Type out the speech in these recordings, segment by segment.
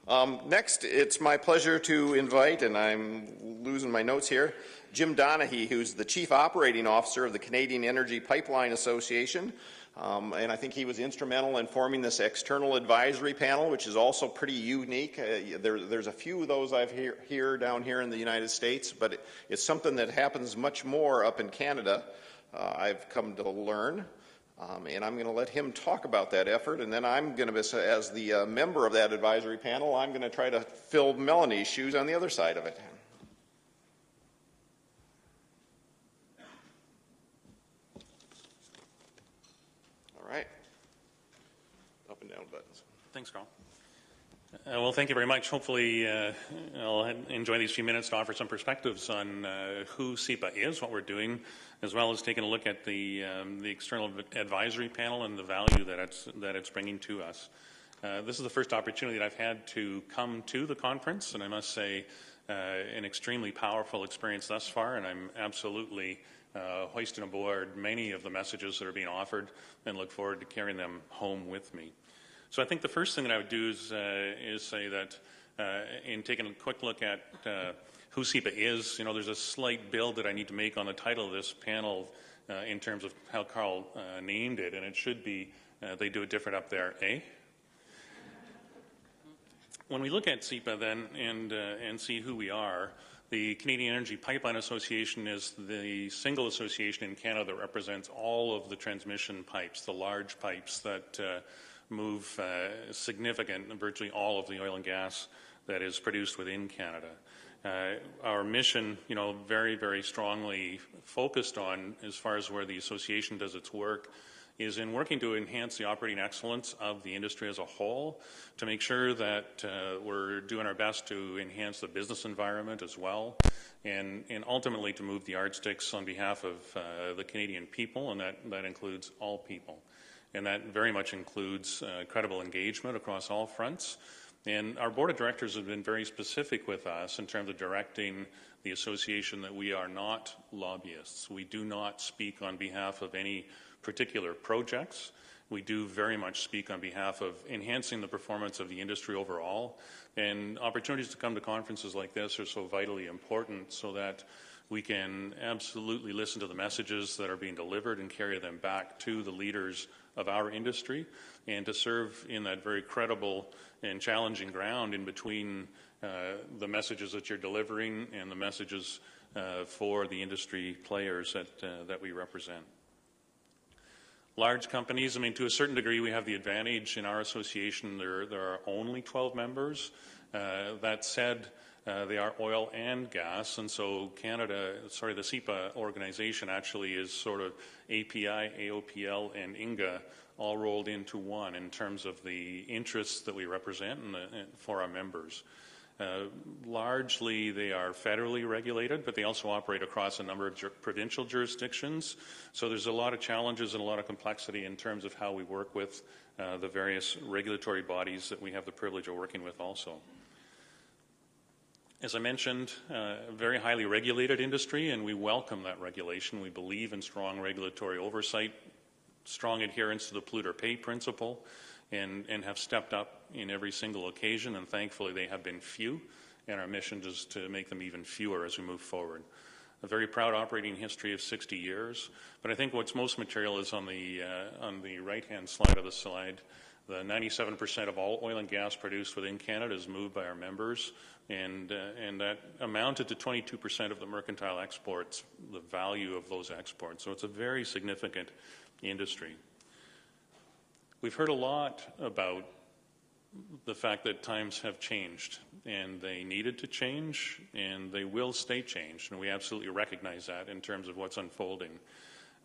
Next, it's my pleasure to invite, and I'm losing my notes here, Jim Donihee, who's the Chief Operating Officer of the Canadian Energy Pipeline Association. And I think he was instrumental in forming this external advisory panel, which is also pretty unique. There's a few of those I've down here in the United States, but it's something that happens much more up in Canada, I've come to learn. And I'm going to let him talk about that effort, and then I'm going to, as the member of that advisory panel, I'm going to try to fill Melanie's shoes on the other side of it. All right. Up and down buttons. Thanks, Carl. Well, thank you very much. Hopefully, I'll enjoy these few minutes to offer some perspectives on who CEPA is, what we're doing, as well as taking a look at the external advisory panel and the value that it's bringing to us. This is the first opportunity that I've had to come to the conference, and I must say, an extremely powerful experience thus far, and I'm absolutely hoisting aboard many of the messages that are being offered and look forward to carrying them home with me. So I think the first thing that I would do is say that in taking a quick look at who CEPA is, there's a slight build that I need to make on the title of this panel in terms of how Carl named it, and it should be, they do it different up there, eh? When we look at CEPA then and see who we are, the Canadian Energy Pipeline Association is the single association in Canada that represents all of the transmission pipes, the large pipes that move significant, virtually all of the oil and gas that is produced within Canada. Our mission, very, very strongly focused on, as far as where the association does its work, is in working to enhance the operating excellence of the industry as a whole, to make sure that we're doing our best to enhance the business environment as well, and ultimately to move the yardsticks on behalf of the Canadian people, and that includes all people. And that very much includes credible engagement across all fronts. And our board of directors have been very specific with us in terms of directing the association that we are not lobbyists. We do not speak on behalf of any particular projects. We do very much speak on behalf of enhancing the performance of the industry overall. And opportunities to come to conferences like this are so vitally important so that we can absolutely listen to the messages that are being delivered and carry them back to the leaders of our industry, and to serve in that very credible and challenging ground in between the messages that you're delivering and the messages for the industry players that we represent. Large companies, to a certain degree, we have the advantage in our association. There are only 12 members. That said, they are oil and gas, and so the CEPA organization actually is sort of API, AOPL, and INGA all rolled into one in terms of the interests that we represent for our members. Largely, they are federally regulated, but they also operate across a number of provincial jurisdictions. So there's a lot of challenges and a lot of complexity in terms of how we work with the various regulatory bodies that we have the privilege of working with also. As I mentioned, a very highly regulated industry, and we welcome that regulation. We believe in strong regulatory oversight, strong adherence to the polluter pay principle, and have stepped up in every single occasion, and thankfully they have been few, and our mission is to make them even fewer as we move forward. A very proud operating history of 60 years, but I think what's most material is on the right-hand side of the slide. The 97% of all oil and gas produced within Canada is moved by our members, and that amounted to 22% of the mercantile exports, the value of those exports. So it's a very significant industry. We've heard a lot about the fact that times have changed, and they needed to change, and they will stay changed, and we absolutely recognize that in terms of what's unfolding.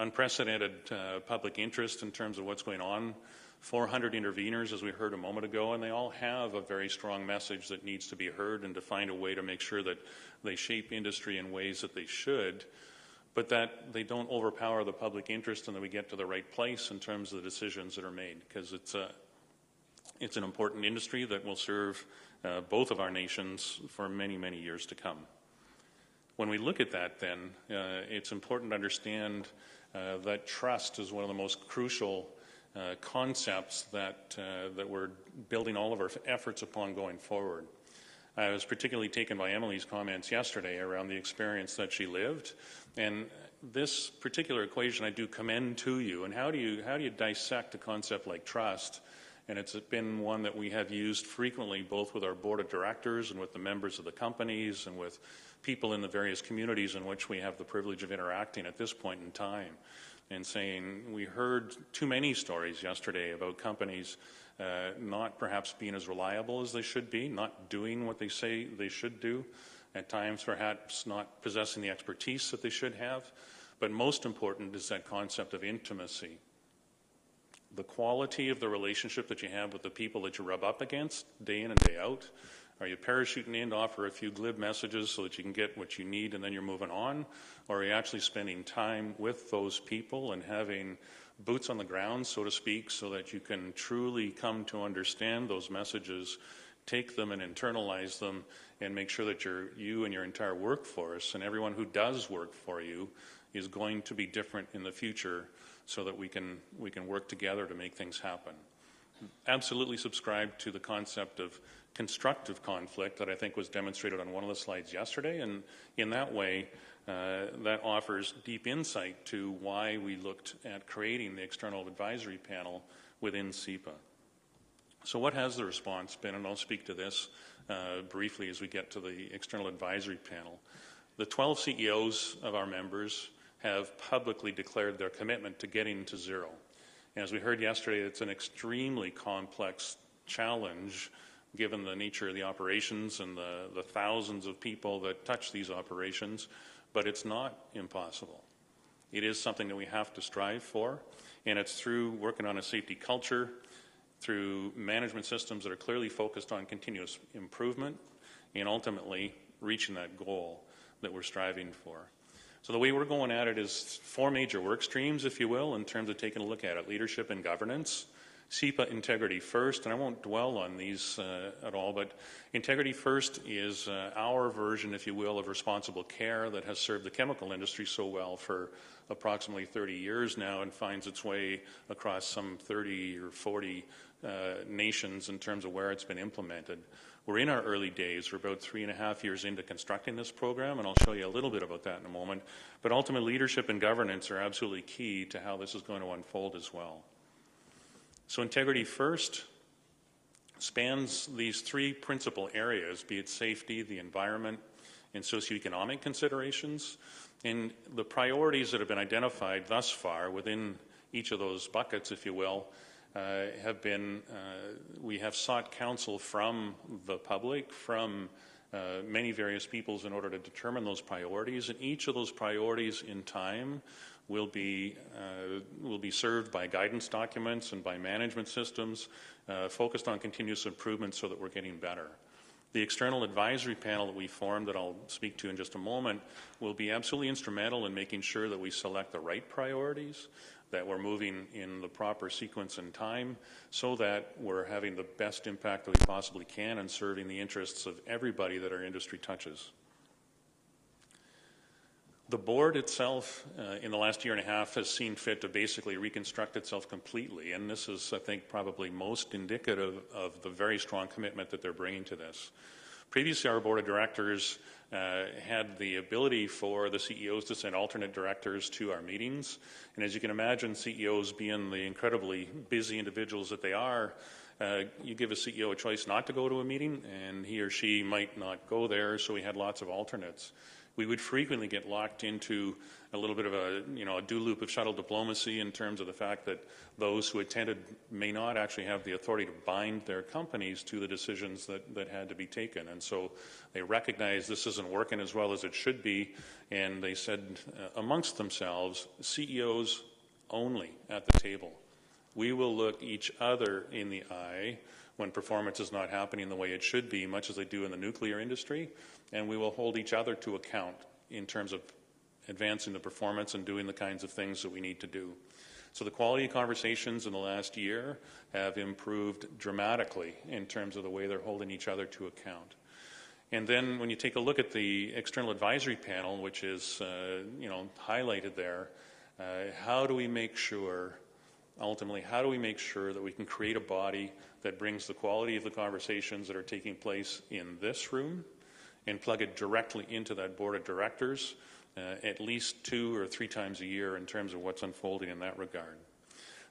Unprecedented public interest in terms of what's going on. 400 interveners, as we heard a moment ago, and they all have a very strong message that needs to be heard, and to find a way to make sure that they shape industry in ways that they should, but that they don't overpower the public interest, and that we get to the right place in terms of the decisions that are made, because it's an important industry that will serve both of our nations for many, many years to come. When we look at that, then, it's important to understand that trust is one of the most crucial concepts that we're building all of our efforts upon going forward. I was particularly taken by Emily's comments yesterday around the experience that she lived, and this particular equation I do commend to you. And how do you dissect a concept like trust? And it's been one that we have used frequently, both with our board of directors and with the members of the companies and with people in the various communities in which we have the privilege of interacting at this point in time. And saying, we heard too many stories yesterday about companies not perhaps being as reliable as they should be, not doing what they say they should do, at times perhaps not possessing the expertise that they should have. But most important is that concept of intimacy. The quality of the relationship that you have with the people that you rub up against day in and day out. Are you parachuting in to offer a few glib messages so that you can get what you need and then you're moving on? Or are you actually spending time with those people and having boots on the ground, so to speak, so that you can truly come to understand those messages, take them and internalize them, and make sure that you and your entire workforce and everyone who does work for you is going to be different in the future, so that we can work together to make things happen. Absolutely subscribe to the concept of constructive conflict that I think was demonstrated on one of the slides yesterday, and in that way that offers deep insight to why we looked at creating the external advisory panel within CEPA. So what has the response been? And I'll speak to this briefly as we get to the external advisory panel. The 12 CEOs of our members have publicly declared their commitment to getting to zero. And as we heard yesterday, it's an extremely complex challenge given the nature of the operations and the thousands of people that touch these operations, but it's not impossible. It is something that we have to strive for, and it's through working on a safety culture, through management systems that are clearly focused on continuous improvement, and ultimately reaching that goal that we're striving for. So the way we're going at it is 4 major work streams, if you will, in terms of taking a look at it. Leadership and governance, CEPA integrity first, and I won't dwell on these at all, but integrity first is our version, if you will, of responsible care that has served the chemical industry so well for approximately 30 years now and finds its way across some 30 or 40 nations in terms of where it's been implemented. We're in our early days. We're about 3.5 years into constructing this program, and I'll show you a little bit about that in a moment. But ultimately, leadership and governance are absolutely key to how this is going to unfold as well. So integrity first spans these 3 principal areas, be it safety, the environment, and socioeconomic considerations. And the priorities that have been identified thus far within each of those buckets, if you will, have been, we have sought counsel from the public, from many various peoples in order to determine those priorities, and each of those priorities in time will be served by guidance documents and by management systems focused on continuous improvement so that we're getting better. The external advisory panel that we formed, that I'll speak to in just a moment, will be absolutely instrumental in making sure that we select the right priorities, that we're moving in the proper sequence and time, so that we're having the best impact that we possibly can and serving the interests of everybody that our industry touches. The board itself, in the last 1.5 years, has seen fit to basically reconstruct itself completely, and this is, I think, probably most indicative of the very strong commitment that they're bringing to this. Previously, our board of directors had the ability for the CEOs to send alternate directors to our meetings, and as you can imagine, CEOs being the incredibly busy individuals that they are, you give a CEO a choice not to go to a meeting, and he or she might not go there, so we had lots of alternates. We would frequently get locked into a little bit of a do loop of shuttle diplomacy in terms of the fact that those who attended may not actually have the authority to bind their companies to the decisions that had to be taken. And so they recognized this isn't working as well as it should be, and they said amongst themselves, CEOs only at the table. We will look each other in the eye when performance is not happening the way it should be, much as they do in the nuclear industry, and we will hold each other to account in terms of advancing the performance and doing the kinds of things that we need to do. So the quality of conversations in the last year have improved dramatically in terms of the way they're holding each other to account. And then when you take a look at the external advisory panel, which is highlighted there, how do we make sure ultimately, how do we make sure that we can create a body that brings the quality of the conversations that are taking place in this room and plug it directly into that board of directors at least 2 or 3 times a year in terms of what's unfolding in that regard.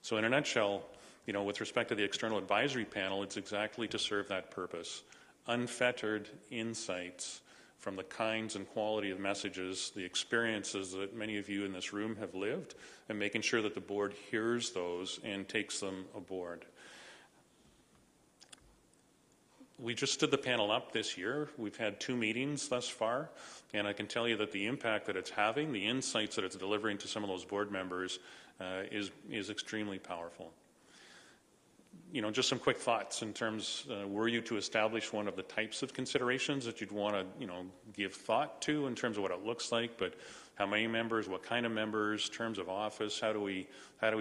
So in a nutshell, with respect to the external advisory panel, it's exactly to serve that purpose. Unfettered insights from the kinds and quality of messages, the experiences that many of you in this room have lived, and making sure that the board hears those and takes them aboard. We just stood the panel up this year. We've had 2 meetings thus far, and I can tell you that the impact that it's having, the insights that it's delivering to some of those board members is extremely powerful. Just some quick thoughts in terms, were you to establish one of the types of considerations that you'd want to, give thought to in terms of what it looks like, but how many members, what kind of members, terms of office, how do we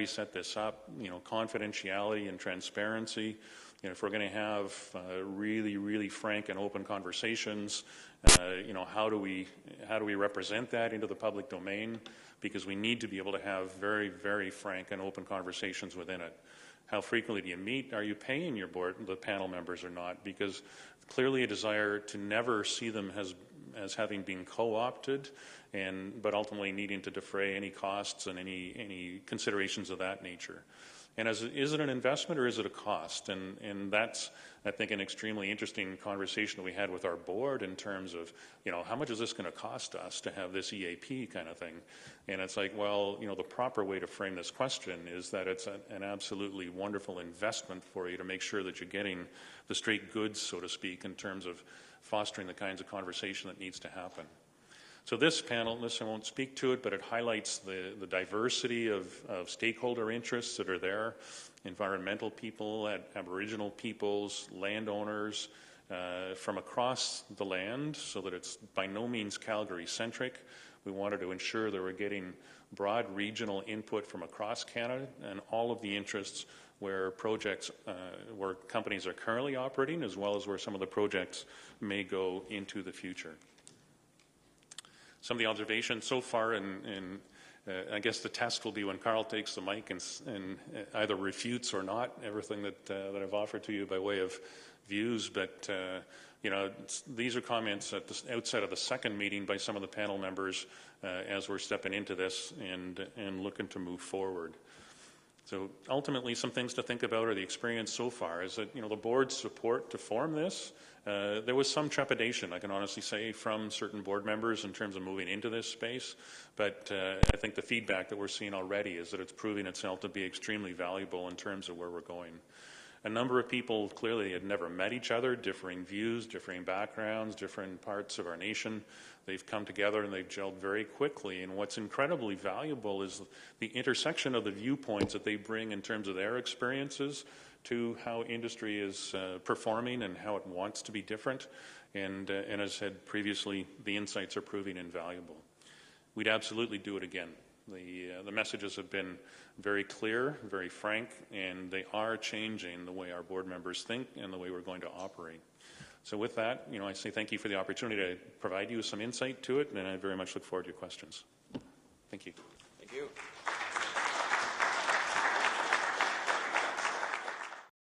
set this up, confidentiality and transparency. If we're going to have really, really frank and open conversations, how do we represent that into the public domain? Because we need to be able to have very, very frank and open conversations within it. How frequently do you meet? Are you paying your board, the panel members, or not? Because clearly a desire to never see them as having been co-opted, but ultimately needing to defray any costs and any considerations of that nature. And is it an investment or is it a cost? And that's, I think, an extremely interesting conversation that we had with our board in terms of, how much is this going to cost us to have this EAP kind of thing? And it's like, well, the proper way to frame this question is that it's an absolutely wonderful investment for you to make sure that you're getting the straight goods, so to speak, in terms of fostering the kinds of conversation that needs to happen. So this panel, I won't speak to it, but it highlights the diversity of stakeholder interests that are there, environmental people, Aboriginal peoples, landowners, from across the land, so that it's by no means Calgary-centric. We wanted to ensure that we're getting broad regional input from across Canada and all of the interests where projects, where companies are currently operating, as well as where some of the projects may go into the future. Some of the observations so far, and I guess the test will be when Carl takes the mic and either refutes or not everything that I've offered to you by way of views. But these are comments at the outset of the second meeting by some of the panel members as we're stepping into this and looking to move forward. So ultimately, some things to think about are the experience so far is that, the board's support to form this, there was some trepidation, I can honestly say, from certain board members in terms of moving into this space. But I think the feedback that we're seeing already is that it's proving itself to be extremely valuable in terms of where we're going. A number of people clearly had never met each other, differing views, differing backgrounds, different parts of our nation. They've come together and they've gelled very quickly. And what's incredibly valuable is the intersection of the viewpoints that they bring in terms of their experiences to how industry is performing and how it wants to be different. And as I said previously, the insights are proving invaluable. We'd absolutely do it again. The messages have been very clear, very frank, and they are changing the way our board members think and the way we're going to operate. So with that, I say thank you for the opportunity to provide you with some insight to it, and I very much look forward to your questions. Thank you. Thank you.